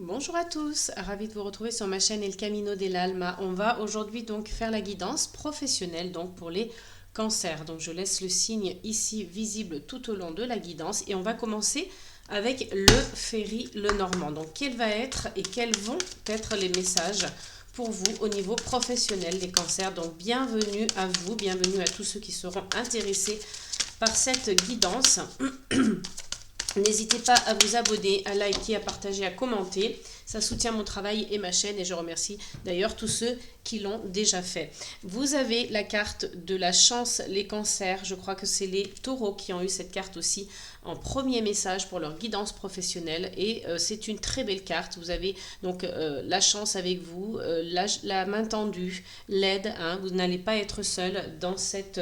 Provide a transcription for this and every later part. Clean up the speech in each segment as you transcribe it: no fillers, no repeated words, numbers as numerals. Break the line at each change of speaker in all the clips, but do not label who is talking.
Bonjour à tous, ravi de vous retrouver sur ma chaîne El Camino del Alma. On va aujourd'hui donc faire la guidance professionnelle donc pour les cancers. Donc je laisse le signe ici visible tout au long de la guidance et on va commencer avec le Ferry Lenormand. Donc quel va être et quels vont être les messages pour vous au niveau professionnel les cancers. Donc bienvenue à vous, bienvenue à tous ceux qui seront intéressés par cette guidance. N'hésitez pas à vous abonner, à liker, à partager, à commenter. Ça soutient mon travail et ma chaîne et je remercie d'ailleurs tous ceux qui l'ont déjà fait. Vous avez la carte de la chance, les cancers. Je crois que c'est les taureaux qui ont eu cette carte aussi en premier message pour leur guidance professionnelle. Et c'est une très belle carte. Vous avez donc la chance avec vous, la main tendue, l'aide. Vous n'allez pas être seul dans cet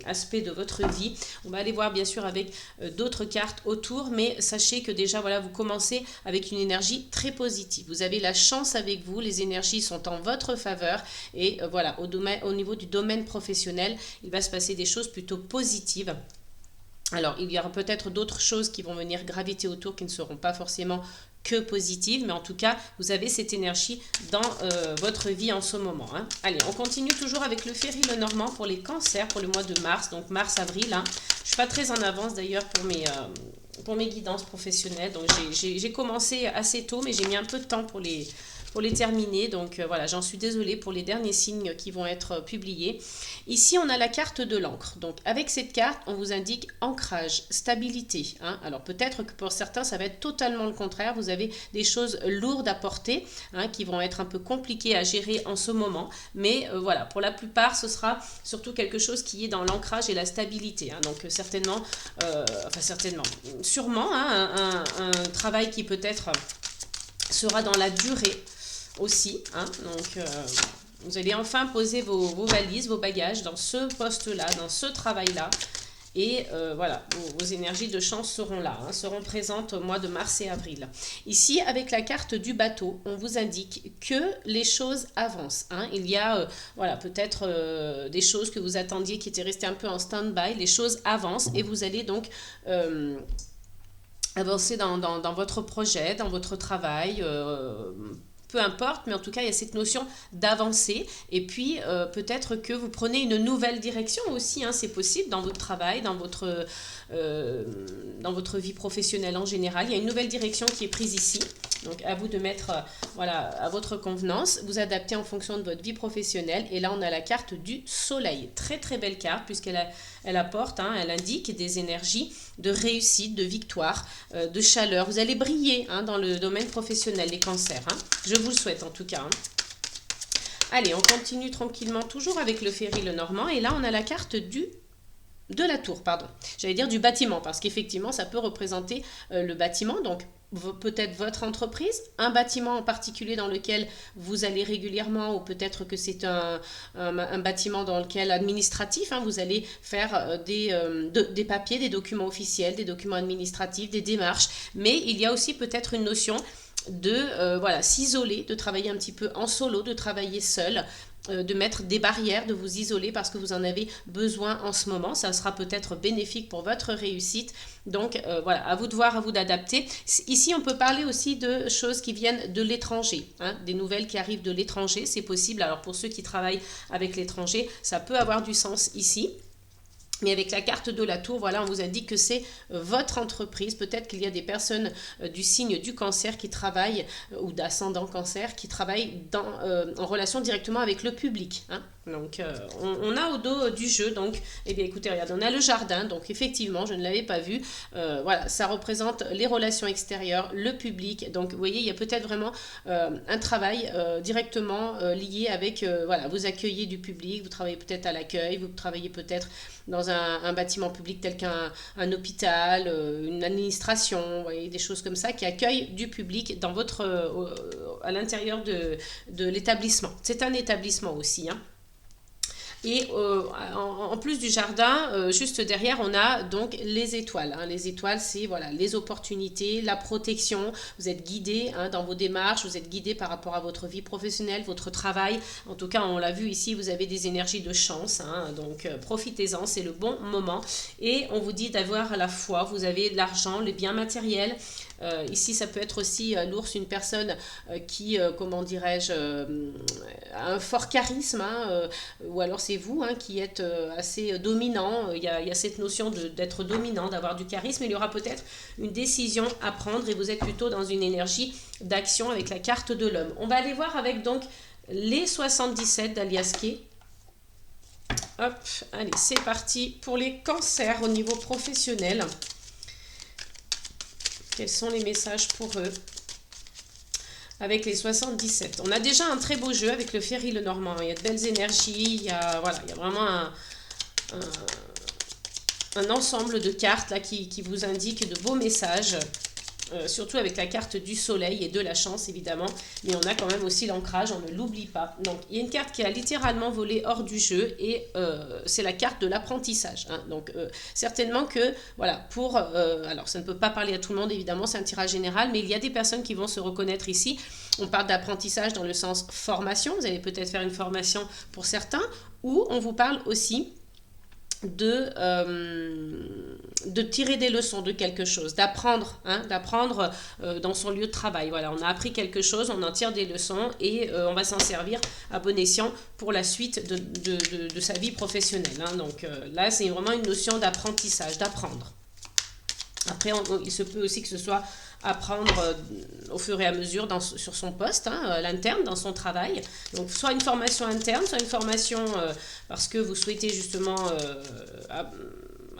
aspect de votre vie. On va aller voir bien sûr avec d'autres cartes autour. Mais sachez que déjà, voilà, vous commencez avec une énergie très positive. Vous avez la chance avec vous, les énergies sont en votre faveur et voilà, au niveau du domaine professionnel, il va se passer des choses plutôt positives. Alors, il y aura peut-être d'autres choses qui vont venir graviter autour qui ne seront pas forcément que positives, mais en tout cas, vous avez cette énergie dans votre vie en ce moment. Allez, on continue toujours avec le Ferry Lenormand pour les cancers pour le mois de mars, donc mars-avril. Je ne suis pas très en avance d'ailleurs pour mes guidances professionnelles. Donc j'ai commencé assez tôt, mais j'ai mis un peu de temps pour les terminer. Donc voilà, j'en suis désolée pour les derniers signes qui vont être publiés. Ici, on a la carte de l'encre. Donc avec cette carte, on vous indique ancrage, stabilité. Alors peut-être que pour certains, ça va être totalement le contraire. Vous avez des choses lourdes à porter qui vont être un peu compliquées à gérer en ce moment. Mais voilà, pour la plupart, ce sera surtout quelque chose qui est dans l'ancrage et la stabilité. Donc certainement, sûrement, un travail qui peut-être sera dans la durée aussi. Donc, vous allez enfin poser vos valises, vos bagages dans ce poste-là, dans ce travail-là. Et voilà, vos énergies de chance seront là, seront présentes au mois de mars et avril. Ici, avec la carte du bateau, on vous indique que les choses avancent. Il y a voilà, peut-être des choses que vous attendiez qui étaient restées un peu en stand-by. Les choses avancent et vous allez donc avancer dans votre projet, dans votre travail. Peu importe, mais en tout cas, il y a cette notion d'avancer. Et puis, peut-être que vous prenez une nouvelle direction aussi. C'est possible dans votre travail, dans votre vie professionnelle en général. Il y a une nouvelle direction qui est prise ici. Donc, à vous de mettre voilà, à votre convenance, vous adapter en fonction de votre vie professionnelle. Et là, on a la carte du soleil. Très, très belle carte puisqu'elle apporte, elle indique des énergies de réussite, de victoire, de chaleur. Vous allez briller dans le domaine professionnel, les cancers. Je vous le souhaite en tout cas. Allez, on continue tranquillement, toujours avec le Ferry Lenormand. Et là, on a la carte de la tour, pardon. J'allais dire du bâtiment, parce qu'effectivement, ça peut représenter le bâtiment. Donc, peut-être votre entreprise, un bâtiment en particulier dans lequel vous allez régulièrement, ou peut-être que c'est un bâtiment dans lequel administratif, vous allez faire des papiers, des documents officiels, des documents administratifs, des démarches. Mais il y a aussi peut-être une notion de voilà, s'isoler, de travailler un petit peu en solo, de travailler seul, de mettre des barrières, de vous isoler parce que vous en avez besoin en ce moment. Ça sera peut-être bénéfique pour votre réussite. Donc voilà, à vous de voir, à vous d'adapter. Ici, on peut parler aussi de choses qui viennent de l'étranger, des nouvelles qui arrivent de l'étranger, c'est possible. Alors pour ceux qui travaillent avec l'étranger, ça peut avoir du sens ici. Mais avec la carte de la tour, voilà, on vous indique que c'est votre entreprise. Peut-être qu'il y a des personnes du signe du cancer qui travaillent, ou d'ascendant cancer, qui travaillent en relation directement avec le public. Donc, on a au dos du jeu, donc, eh bien, écoutez, regardez, on a le jardin, donc effectivement, je ne l'avais pas vu. Voilà, ça représente les relations extérieures, le public. Donc, vous voyez, il y a peut-être vraiment un travail directement lié avec, voilà, vous accueillez du public, vous travaillez peut-être à l'accueil, vous travaillez peut-être dans un bâtiment public tel qu'un hôpital, une administration, vous voyez, des choses comme ça qui accueillent du public dans à l'intérieur de l'établissement. C'est un établissement aussi. Et en plus du jardin, juste derrière, on a donc les étoiles. Les étoiles, c'est voilà, les opportunités, la protection. Vous êtes guidé dans vos démarches, vous êtes guidé par rapport à votre vie professionnelle, votre travail. En tout cas, on l'a vu ici, vous avez des énergies de chance. Donc, profitez-en, c'est le bon moment. Et on vous dit d'avoir la foi, vous avez de l'argent, les biens matériels, Ici, ça peut être aussi l'ours, une personne qui, comment dirais-je, a un fort charisme, hein, ou alors c'est vous hein, qui êtes assez dominant. Il y a cette notion d'être dominant, d'avoir du charisme. Il y aura peut-être une décision à prendre et vous êtes plutôt dans une énergie d'action avec la carte de l'homme. On va aller voir avec donc les 77 d'Alias Kay. Hop, allez, c'est parti pour les cancers au niveau professionnel. Quels sont les messages pour eux avec les 77? On a déjà un très beau jeu avec le Ferry le Normand. Il y a de belles énergies, voilà, il y a vraiment un ensemble de cartes là, qui vous indiquent de beaux messages. Surtout avec la carte du soleil et de la chance évidemment, mais on a quand même aussi l'ancrage, on ne l'oublie pas. Donc il y a une carte qui a littéralement volé hors du jeu et c'est la carte de l'apprentissage, hein. Donc certainement que voilà, alors ça ne peut pas parler à tout le monde évidemment, c'est un tirage général, mais il y a des personnes qui vont se reconnaître ici. On parle d'apprentissage dans le sens formation, vous allez peut-être faire une formation pour certains, ou on vous parle aussi de tirer des leçons de quelque chose, d'apprendre dans son lieu de travail. Voilà, on a appris quelque chose, on en tire des leçons et on va s'en servir à bon escient pour la suite de sa vie professionnelle, hein. Donc là, c'est vraiment une notion d'apprentissage, d'apprendre. Après, il se peut aussi que ce soit apprendre au fur et à mesure sur son poste, hein, à l'interne, dans son travail. Donc, soit une formation interne, soit une formation parce que vous souhaitez justement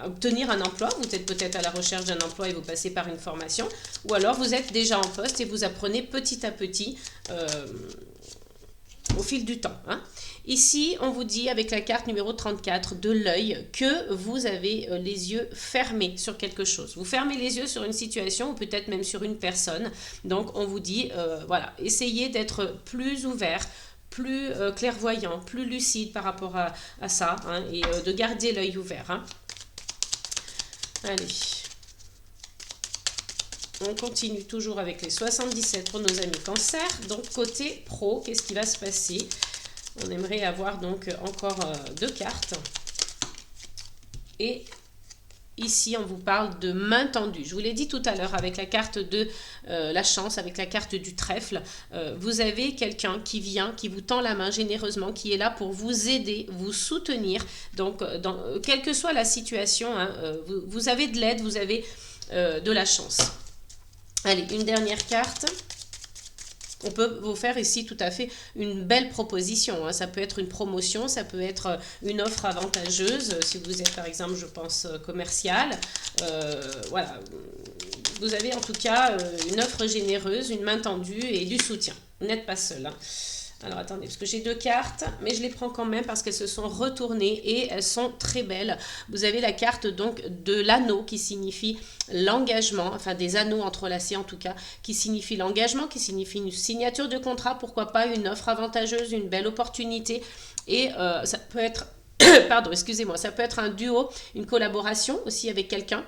obtenir un emploi. Vous êtes peut-être à la recherche d'un emploi et vous passez par une formation. Ou alors, vous êtes déjà en poste et vous apprenez petit à petit au fil du temps, hein. Ici, on vous dit avec la carte numéro 34 de l'œil que vous avez les yeux fermés sur quelque chose. Vous fermez les yeux sur une situation ou peut-être même sur une personne. Donc, on vous dit, voilà, essayez d'être plus ouvert, plus clairvoyant, plus lucide par rapport à ça, hein, et de garder l'œil ouvert, hein. Allez. On continue toujours avec les 77 pour nos amis cancer. Donc, côté pro, qu'est-ce qui va se passer ? On aimerait avoir donc encore deux cartes. Et ici, on vous parle de main tendue. Je vous l'ai dit tout à l'heure avec la carte de la chance, avec la carte du trèfle. Vous avez quelqu'un qui vient, qui vous tend la main généreusement, qui est là pour vous aider, vous soutenir. Donc, quelle que soit la situation, hein, vous avez de l'aide, vous avez de la chance. Allez, une dernière carte. On peut vous faire ici tout à fait une belle proposition, hein. Ça peut être une promotion, ça peut être une offre avantageuse, si vous êtes par exemple, je pense, commercial. Voilà, vous avez en tout cas une offre généreuse, une main tendue et du soutien. Vous n'êtes pas seul, hein. Alors attendez, parce que j'ai deux cartes, mais je les prends quand même parce qu'elles se sont retournées et elles sont très belles. Vous avez la carte donc de l'anneau qui signifie l'engagement, enfin des anneaux entrelacés en tout cas, qui signifie l'engagement, qui signifie une signature de contrat, pourquoi pas une offre avantageuse, une belle opportunité. Et ça peut être, pardon, excusez-moi, ça peut être un duo, une collaboration aussi avec quelqu'un.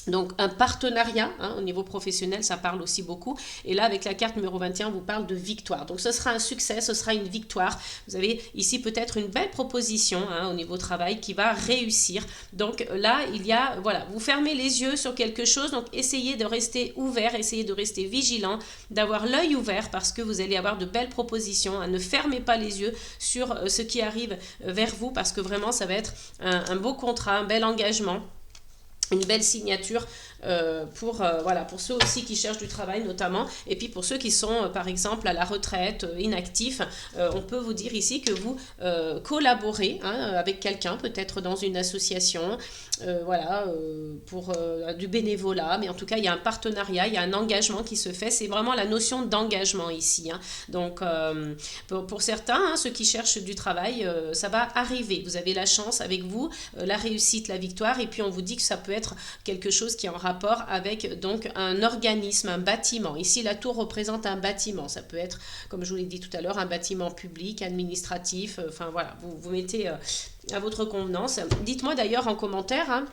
Donc un partenariat, hein, au niveau professionnel, ça parle aussi beaucoup. Et là, avec la carte numéro 21, on vous parle de victoire. Donc ce sera un succès, ce sera une victoire. Vous avez ici peut-être une belle proposition, hein, au niveau travail qui va réussir. Donc là, il y a, voilà, vous fermez les yeux sur quelque chose. Donc essayez de rester ouvert, essayez de rester vigilant, d'avoir l'œil ouvert parce que vous allez avoir de belles propositions, hein. Ne fermez pas les yeux sur ce qui arrive vers vous parce que vraiment, ça va être un beau contrat, un bel engagement. Une belle signature pour ceux aussi qui cherchent du travail notamment, et puis pour ceux qui sont par exemple à la retraite, inactifs, on peut vous dire ici que vous collaborez, hein, avec quelqu'un, peut-être dans une association, pour du bénévolat, mais en tout cas il y a un partenariat, il y a un engagement qui se fait, c'est vraiment la notion d'engagement ici, hein. Donc pour certains, hein, ceux qui cherchent du travail, ça va arriver, vous avez la chance avec vous, la réussite, la victoire, et puis on vous dit que ça peut être quelque chose qui est en rapport avec donc un organisme, un bâtiment. Ici, la tour représente un bâtiment. Ça peut être, comme je vous l'ai dit tout à l'heure, un bâtiment public, administratif. Enfin voilà, vous mettez à votre convenance. Dites-moi d'ailleurs en commentaire, hein,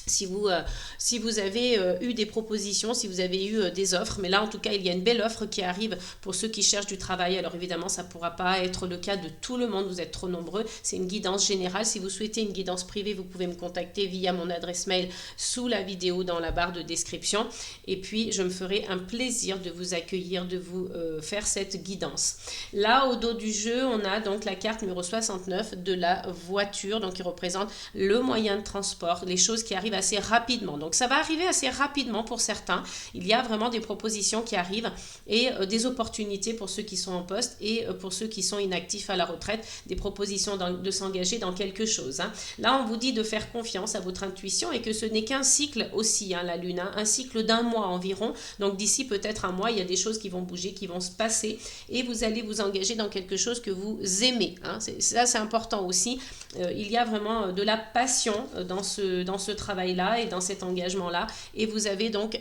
si vous avez eu des propositions, si vous avez eu des offres. Mais là, en tout cas, il y a une belle offre qui arrive pour ceux qui cherchent du travail. Alors évidemment, ça ne pourra pas être le cas de tout le monde, vous êtes trop nombreux. C'est une guidance générale. Si vous souhaitez une guidance privée, vous pouvez me contacter via mon adresse mail sous la vidéo dans la barre de description. Et puis, je me ferai un plaisir de vous accueillir, de vous faire cette guidance. Là, au dos du jeu, on a donc la carte numéro 69 de la voiture, donc qui représente le moyen de transport, les choses qui arrivent assez rapidement. Donc ça va arriver assez rapidement pour certains. Il y a vraiment des propositions qui arrivent et des opportunités pour ceux qui sont en poste et pour ceux qui sont inactifs à la retraite, des propositions de s'engager dans quelque chose. Là, on vous dit de faire confiance à votre intuition et que ce n'est qu'un cycle aussi, la Lune, un cycle d'un mois environ. Donc d'ici peut-être un mois, il y a des choses qui vont bouger, qui vont se passer et vous allez vous engager dans quelque chose que vous aimez. Ça, c'est important aussi. Il y a vraiment de la passion dans ce travail-là et dans cet engagement-là. Et vous avez donc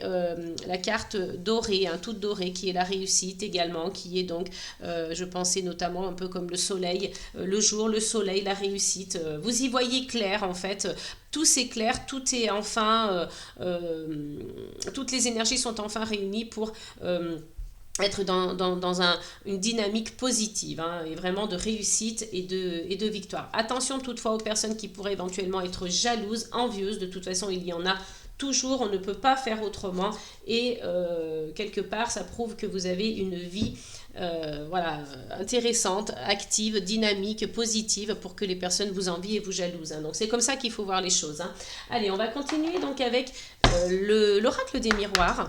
la carte dorée, toute dorée, qui est la réussite également, qui est donc, je pensais notamment un peu comme le soleil, le jour, le soleil, la réussite. Vous y voyez clair en fait. Tout s'éclaire, tout est enfin, toutes les énergies sont enfin réunies pour être dans une dynamique positive et vraiment de réussite et de victoire. Attention toutefois aux personnes qui pourraient éventuellement être jalouses, envieuses. De toute façon, il y en a toujours, on ne peut pas faire autrement et quelque part, ça prouve que vous avez une vie intéressante, active, dynamique, positive pour que les personnes vous envient et vous jalousent. Donc c'est comme ça qu'il faut voir les choses. Allez, on va continuer donc avec l'oracle des miroirs.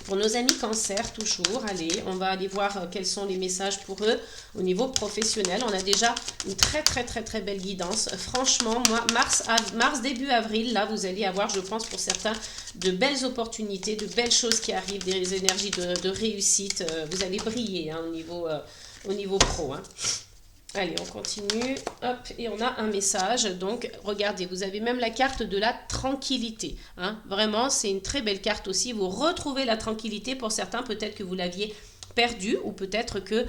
Pour nos amis cancer, toujours, allez, on va aller voir quels sont les messages pour eux au niveau professionnel. On a déjà une très très très très belle guidance. Franchement, moi, mars début avril, là, vous allez avoir, je pense pour certains, de belles opportunités, de belles choses qui arrivent, des énergies de réussite. Vous allez briller au niveau pro. Allez, on continue. Hop, et on a un message. Donc, regardez, vous avez même la carte de la tranquillité. Vraiment, c'est une très belle carte aussi. Vous retrouvez la tranquillité. Pour certains, peut-être que vous l'aviez perdue ou peut-être que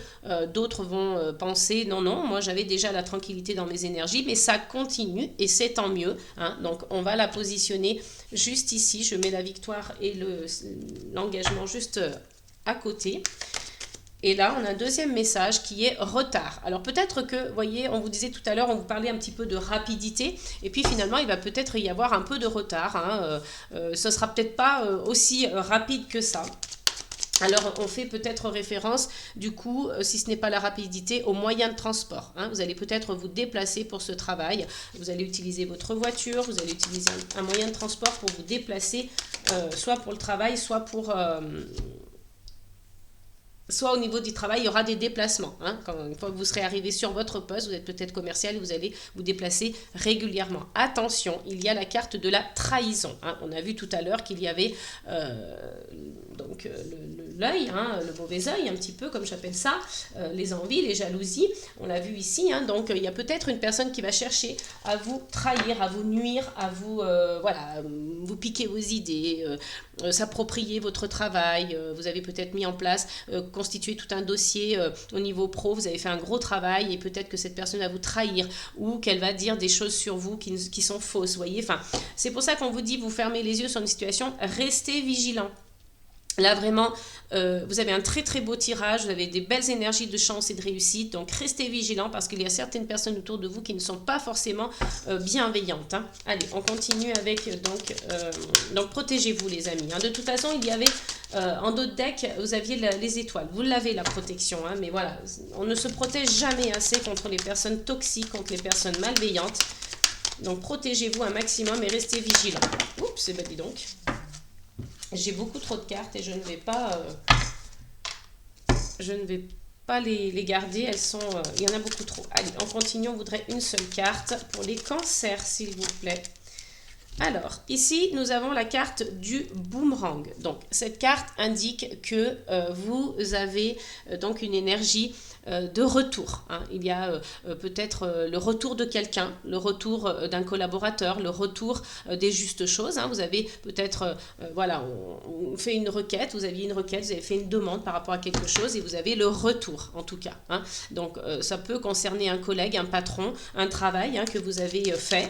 d'autres vont penser non, moi j'avais déjà la tranquillité dans mes énergies, mais ça continue et c'est tant mieux. Donc, on va la positionner juste ici. Je mets la victoire et l'engagement juste à côté. Et là, on a un deuxième message qui est retard. Alors peut-être que, vous voyez, on vous disait tout à l'heure, on vous parlait un petit peu de rapidité. Et puis finalement, il va peut-être y avoir un peu de retard. Ce ne sera peut-être pas aussi rapide que ça. Alors, on fait peut-être référence, du coup, si ce n'est pas la rapidité, aux moyens de transport. Vous allez peut-être vous déplacer pour ce travail. Vous allez utiliser votre voiture, vous allez utiliser un moyen de transport pour vous déplacer, soit pour le travail, soit pour... Soit au niveau du travail, il y aura des déplacements. Une fois que vous serez arrivé sur votre poste, vous êtes peut-être commercial, vous allez vous déplacer régulièrement. Attention, il y a la carte de la trahison. On a vu tout à l'heure qu'il y avait donc l'œil, le mauvais œil, un petit peu comme j'appelle ça, les envies, les jalousies. On l'a vu ici. Donc il y a peut-être une personne qui va chercher à vous trahir, à vous nuire, à vous, vous piquer vos idées, s'approprier votre travail. Vous avez peut-être mis en place... constituer tout un dossier au niveau pro, vous avez fait un gros travail et peut-être que cette personne va vous trahir ou qu'elle va dire des choses sur vous qui sont fausses, vous voyez. C'est pour ça qu'on vous dit, vous fermez les yeux sur une situation, restez vigilant. Là, vraiment, vous avez un très très beau tirage, vous avez des belles énergies de chance et de réussite, donc restez vigilants parce qu'il y a certaines personnes autour de vous qui ne sont pas forcément bienveillantes. Allez, on continue avec, donc protégez-vous les amis. De toute façon, il y avait, en dos de deck, vous aviez les étoiles, vous l'avez la protection, mais voilà, on ne se protège jamais assez contre les personnes toxiques, contre les personnes malveillantes. Donc protégez-vous un maximum et restez vigilants. Oups, c'est dis donc. J'ai beaucoup trop de cartes et je ne vais pas les garder. Elles sont, il y en a beaucoup trop. Allez, en continuant, on voudrait une seule carte pour les cancers, s'il vous plaît. Alors, ici, nous avons la carte du boomerang. Donc, cette carte indique que vous avez donc une énergie de retour. Il y a peut-être le retour de quelqu'un, le retour d'un collaborateur, le retour des justes choses. Vous avez peut-être, on fait une requête, vous aviez une requête, vous avez fait une demande par rapport à quelque chose et vous avez le retour, en tout cas. Donc, ça peut concerner un collègue, un patron, un travail que vous avez fait.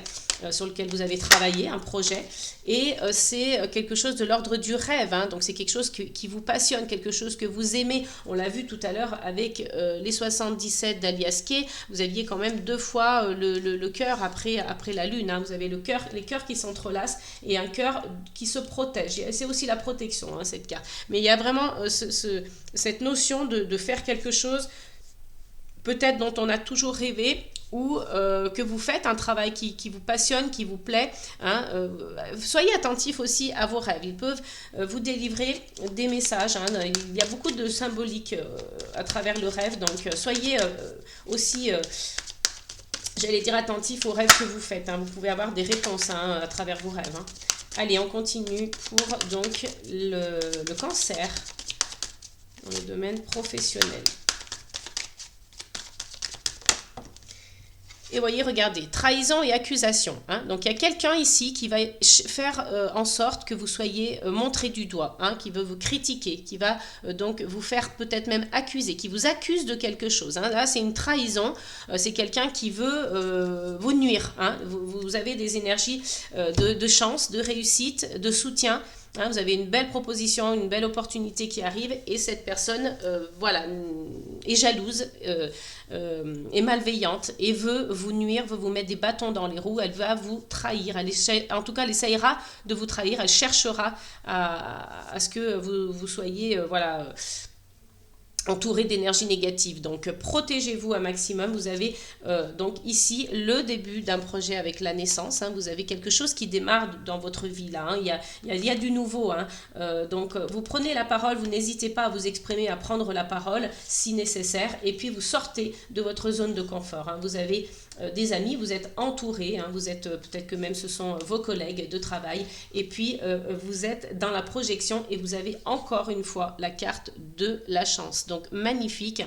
sur lequel vous avez travaillé, un projet, et c'est quelque chose de l'ordre du rêve, hein. Donc c'est quelque chose qui vous passionne, quelque chose que vous aimez. On l'a vu tout à l'heure avec les 77 d'Alias Kay, vous aviez quand même 2 fois le cœur après la lune, hein. Vous avez les cœurs qui s'entrelacent et un cœur qui se protège. C'est aussi la protection, hein, cette carte. Mais il y a vraiment cette notion de faire quelque chose peut-être dont on a toujours rêvé, ou que vous faites un travail qui vous passionne, qui vous plaît, hein. Soyez attentifs aussi à vos rêves. Ils peuvent vous délivrer des messages, hein. Il y a beaucoup de symbolique à travers le rêve, donc soyez aussi, j'allais dire, attentifs aux rêves que vous faites, hein. Vous pouvez avoir des réponses, hein, à travers vos rêves, hein. Allez, on continue pour donc le cancer dans le domaine professionnel. Et voyez, regardez, trahison et accusation, hein. Donc il y a quelqu'un ici qui va faire en sorte que vous soyez montré du doigt, hein, qui veut vous critiquer, qui va donc vous faire peut-être même accuser, qui vous accuse de quelque chose, hein. Là, c'est une trahison, c'est quelqu'un qui veut vous nuire, hein. Vous avez des énergies de chance, de réussite, de soutien. Hein, vous avez une belle proposition, une belle opportunité qui arrive, et cette personne voilà, est jalouse, est malveillante et veut vous nuire, veut vous mettre des bâtons dans les roues. Elle va vous trahir, en tout cas elle essayera de vous trahir, elle cherchera à ce que vous soyez voilà, entouré d'énergie négative. Donc protégez-vous un maximum. Vous avez donc ici le début d'un projet avec la naissance, hein. Vous avez quelque chose qui démarre dans votre vie là, hein. Il y a du nouveau, hein. Donc vous prenez la parole, vous n'hésitez pas à vous exprimer, à prendre la parole si nécessaire, et puis vous sortez de votre zone de confort, hein. Vous avez des amis, vous êtes entouré, hein. Vous êtes peut-être que même ce sont vos collègues de travail, et puis vous êtes dans la projection, et vous avez encore une fois la carte de la chance. Donc magnifique,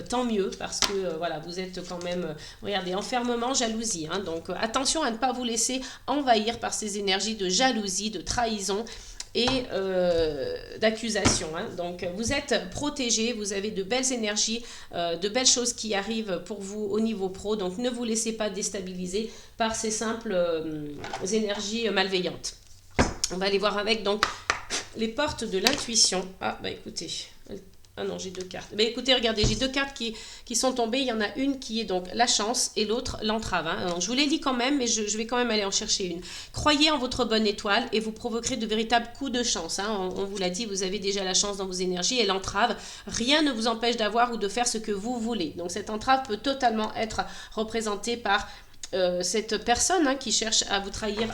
tant mieux, parce que voilà, vous êtes quand même, regardez, enfermement, jalousie, hein. Donc attention à ne pas vous laisser envahir par ces énergies de jalousie, de trahison et d'accusation, hein. Donc vous êtes protégé, vous avez de belles énergies, de belles choses qui arrivent pour vous au niveau pro, donc ne vous laissez pas déstabiliser par ces simples énergies malveillantes. On va aller voir avec donc les portes de l'intuition. Ah bah écoutez, ah non, j'ai 2 cartes. Ben écoutez, regardez, j'ai 2 cartes qui sont tombées. Il y en a une qui est donc la chance et l'autre l'entrave, hein. Alors, je vous les lis quand même, mais je vais quand même aller en chercher une. Croyez en votre bonne étoile et vous provoquerez de véritables coups de chance, hein. On vous l'a dit, vous avez déjà la chance dans vos énergies, et l'entrave, rien ne vous empêche d'avoir ou de faire ce que vous voulez. Donc cette entrave peut totalement être représentée par cette personne, hein, qui cherche à vous trahir,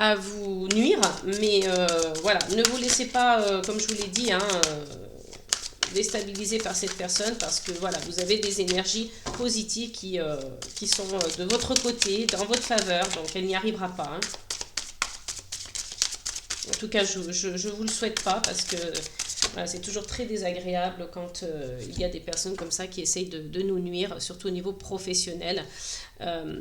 à vous nuire, mais voilà, ne vous laissez pas, comme je vous l'ai dit, hein, déstabiliser par cette personne, parce que voilà, vous avez des énergies positives qui sont de votre côté, dans votre faveur, donc elle n'y arrivera pas, hein. En tout cas, je vous le souhaite pas, parce que voilà, c'est toujours très désagréable quand il y a des personnes comme ça qui essayent de nous nuire, surtout au niveau professionnel.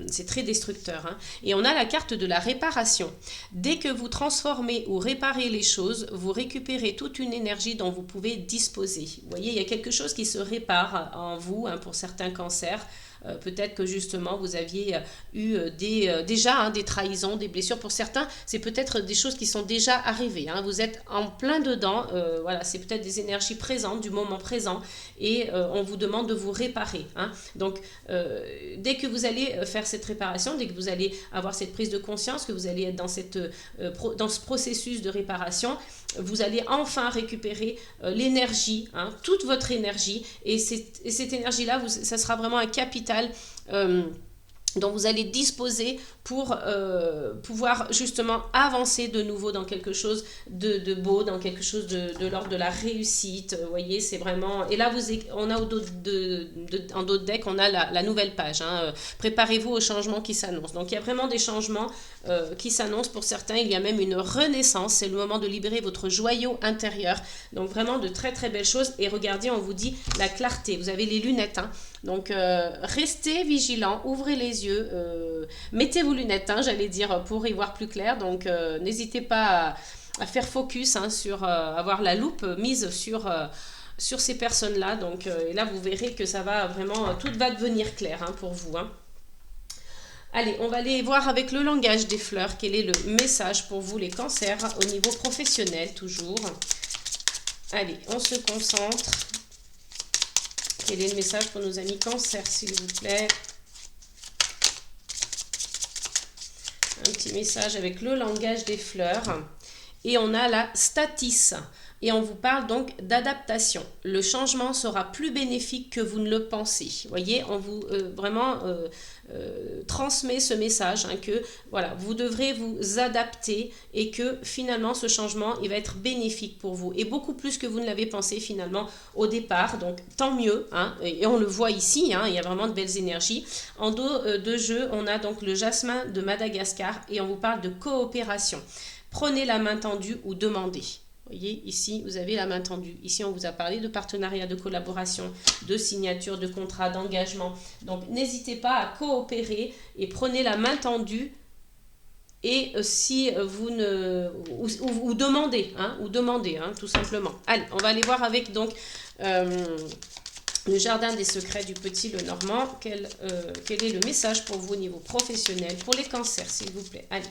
C'est très destructeur, hein. Et on a la carte de la réparation. Dès que vous transformez ou réparez les choses, vous récupérez toute une énergie dont vous pouvez disposer. Vous voyez, il y a quelque chose qui se répare en vous, hein, pour certains cancers. Peut-être que justement vous aviez eu déjà, hein, des trahisons, des blessures. Pour certains, c'est peut-être des choses qui sont déjà arrivées, hein. Vous êtes en plein dedans, voilà, c'est peut-être des énergies présentes, du moment présent, et on vous demande de vous réparer, hein. Donc dès que vous allez faire cette réparation, dès que vous allez avoir cette prise de conscience, que vous allez être dans ce processus de réparation, vous allez enfin récupérer l'énergie, hein, toute votre énergie, et cette énergie-là, ça sera vraiment un capital dont vous allez disposer pour pouvoir justement avancer de nouveau dans quelque chose de beau, dans quelque chose de l'ordre de la réussite. Vous voyez, c'est vraiment... Et là, on a en dos de deck, on a la nouvelle page, hein. Préparez-vous aux changements qui s'annoncent. Donc, il y a vraiment des changements qui s'annoncent pour certains. Il y a même une renaissance. C'est le moment de libérer votre joyau intérieur. Donc, vraiment de très, très belles choses. Et regardez, on vous dit la clarté. Vous avez les lunettes, hein. Donc, restez vigilants, ouvrez les yeux, mettez vos lunettes, hein, j'allais dire, pour y voir plus clair. Donc, n'hésitez pas à faire focus, hein, sur avoir la loupe mise sur ces personnes-là. Donc, et là, vous verrez que ça va vraiment, tout va devenir clair, hein, pour vous, hein. Allez, on va aller voir avec le langage des fleurs quel est le message pour vous les cancers au niveau professionnel toujours. Allez, on se concentre. Quel est le message pour nos amis cancers s'il vous plaît? Un petit message avec le langage des fleurs. Et on a la statis. Et on vous parle donc d'adaptation. Le changement sera plus bénéfique que vous ne le pensez. Vous voyez, on vous vraiment transmet ce message hein, que voilà, vous devrez vous adapter et que finalement ce changement il va être bénéfique pour vous et beaucoup plus que vous ne l'avez pensé finalement au départ. Donc tant mieux hein, et on le voit ici, hein, il y a vraiment de belles énergies. En dos de jeu, on a donc le jasmin de Madagascar et on vous parle de coopération. Prenez la main tendue ou demandez. Vous voyez, ici, vous avez la main tendue. Ici, on vous a parlé de partenariat, de collaboration, de signature, de contrat, d'engagement. Donc, n'hésitez pas à coopérer et prenez la main tendue. Et si vous ne... Ou demandez, tout simplement. Allez, on va aller voir avec donc... le jardin des secrets du petit Lenormand. Quel est le message pour vous au niveau professionnel, pour les cancers, s'il vous plaît. Allez.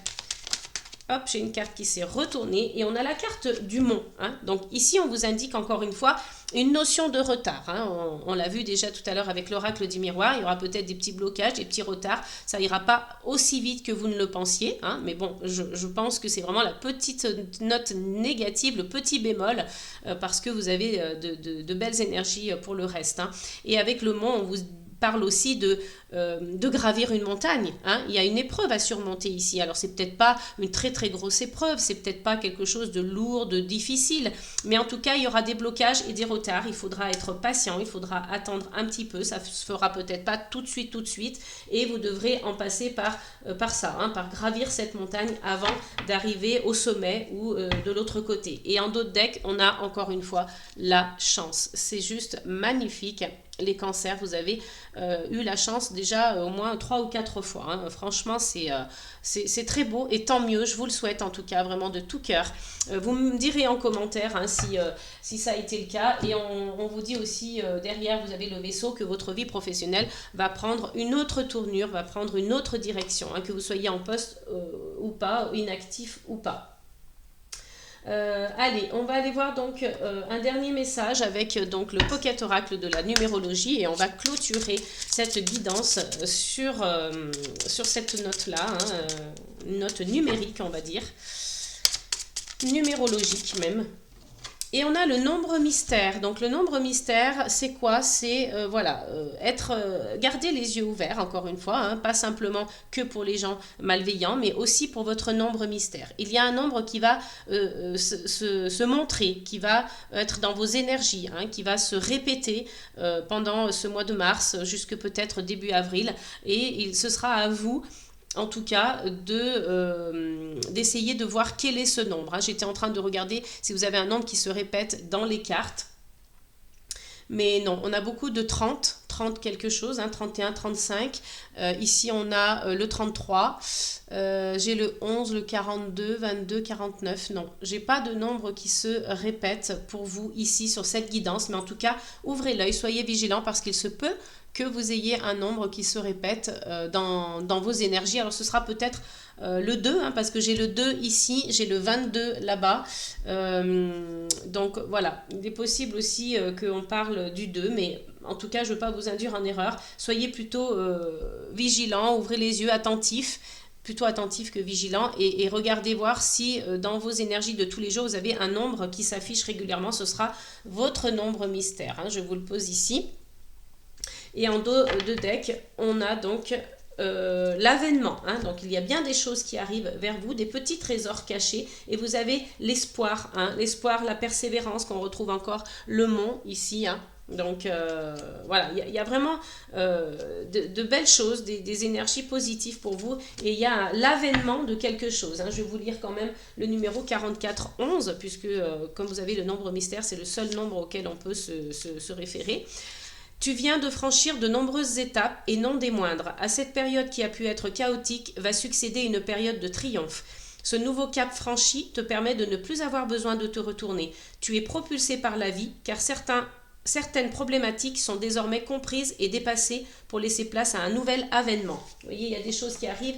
Hop, j'ai une carte qui s'est retournée et on a la carte du mont. Hein. Donc ici, on vous indique encore une fois une notion de retard. Hein. On l'a vu déjà tout à l'heure avec l'oracle du miroir. Il y aura peut-être des petits blocages, des petits retards. Ça ira pas aussi vite que vous ne le pensiez. Hein. Mais bon, je pense que c'est vraiment la petite note négative, le petit bémol, parce que vous avez de belles énergies pour le reste. Hein. Et avec le mont, on vous parle aussi de gravir une montagne. Hein. Il y a une épreuve à surmonter ici. Alors, c'est peut-être pas une très très grosse épreuve, c'est peut-être pas quelque chose de lourd, de difficile, mais en tout cas, il y aura des blocages et des retards. Il faudra être patient, il faudra attendre un petit peu. Ça se fera peut-être pas tout de suite, et vous devrez en passer par ça, hein, par gravir cette montagne avant d'arriver au sommet ou de l'autre côté. Et en dos de deck, on a encore une fois la chance. C'est juste magnifique. Les cancers, vous avez eu la chance déjà au moins 3 ou 4 fois. Hein. Franchement, c'est très beau et tant mieux. Je vous le souhaite en tout cas vraiment de tout cœur. Vous me direz en commentaire hein, si ça a été le cas. Et on vous dit aussi derrière, vous avez le vaisseau, que votre vie professionnelle va prendre une autre tournure, va prendre une autre direction. Hein, que vous soyez en poste ou pas, inactif ou pas. Allez, on va aller voir donc un dernier message avec donc le Pocket Oracle de la numérologie et on va clôturer cette guidance sur cette note-là, hein, une note numérique on va dire, numérologique même. Et on a le nombre mystère. Donc le nombre mystère, c'est quoi? C'est garder les yeux ouverts, encore une fois, hein, pas simplement que pour les gens malveillants, mais aussi pour votre nombre mystère. Il y a un nombre qui va se montrer, qui va être dans vos énergies, hein, qui va se répéter pendant ce mois de mars, jusque peut-être début avril. Et ce sera à vous en tout cas d'essayer de voir quel est ce nombre. Hein. J'étais en train de regarder si vous avez un nombre qui se répète dans les cartes. Mais non, on a beaucoup de 30 quelque chose, hein, 31, 35. Ici, on a le 33. J'ai le 11, le 42, 22, 49. Non, j'ai pas de nombre qui se répète pour vous ici sur cette guidance. Mais en tout cas, ouvrez l'œil, soyez vigilants parce qu'il se peut que vous ayez un nombre qui se répète dans vos énergies. Alors, ce sera peut-être le 2, hein, parce que j'ai le 2 ici, j'ai le 22 là-bas. Donc, voilà. Il est possible aussi qu'on parle du 2, mais en tout cas, je ne veux pas vous induire en erreur. Soyez plutôt vigilants, ouvrez les yeux, attentifs. Plutôt attentif que vigilant et regardez voir si dans vos énergies de tous les jours, vous avez un nombre qui s'affiche régulièrement. Ce sera votre nombre mystère. Hein, je vous le pose ici. Et en dos de deck, on a donc l'avènement. Hein, donc, il y a bien des choses qui arrivent vers vous, des petits trésors cachés. Et vous avez l'espoir, hein, l'espoir, la persévérance qu'on retrouve encore, le mont ici. Hein. Donc, voilà, il y a vraiment de belles choses, des énergies positives pour vous. Et il y a l'avènement de quelque chose. Hein. Je vais vous lire quand même le numéro 4411, puisque comme vous avez le nombre mystère, c'est le seul nombre auquel on peut se référer. Tu viens de franchir de nombreuses étapes et non des moindres. À cette période qui a pu être chaotique va succéder une période de triomphe. Ce nouveau cap franchi te permet de ne plus avoir besoin de te retourner. Tu es propulsé par la vie car certains certaines problématiques sont désormais comprises et dépassées pour laisser place à un nouvel avènement. Vous voyez, il y a des choses qui arrivent,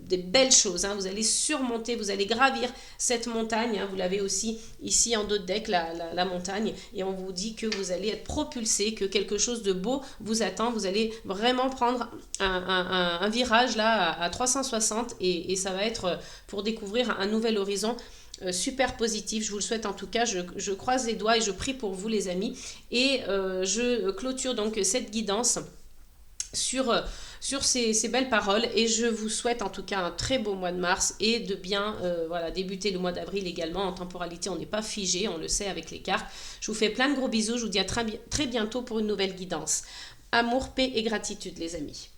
des belles choses. Vous allez surmonter, vous allez gravir cette montagne. Vous l'avez aussi ici en dos de deck, la montagne. Et on vous dit que vous allez être propulsé, que quelque chose de beau vous attend. Vous allez vraiment prendre un virage là à 360 et ça va être pour découvrir un nouvel horizon. Super positif, je vous le souhaite en tout cas, je croise les doigts et je prie pour vous les amis et je clôture donc cette guidance sur ces belles paroles et je vous souhaite en tout cas un très beau mois de mars et de bien débuter le mois d'avril également. En temporalité on n'est pas figé, on le sait avec les cartes. Je vous fais plein de gros bisous, je vous dis à très bientôt pour une nouvelle guidance. Amour, paix et gratitude les amis.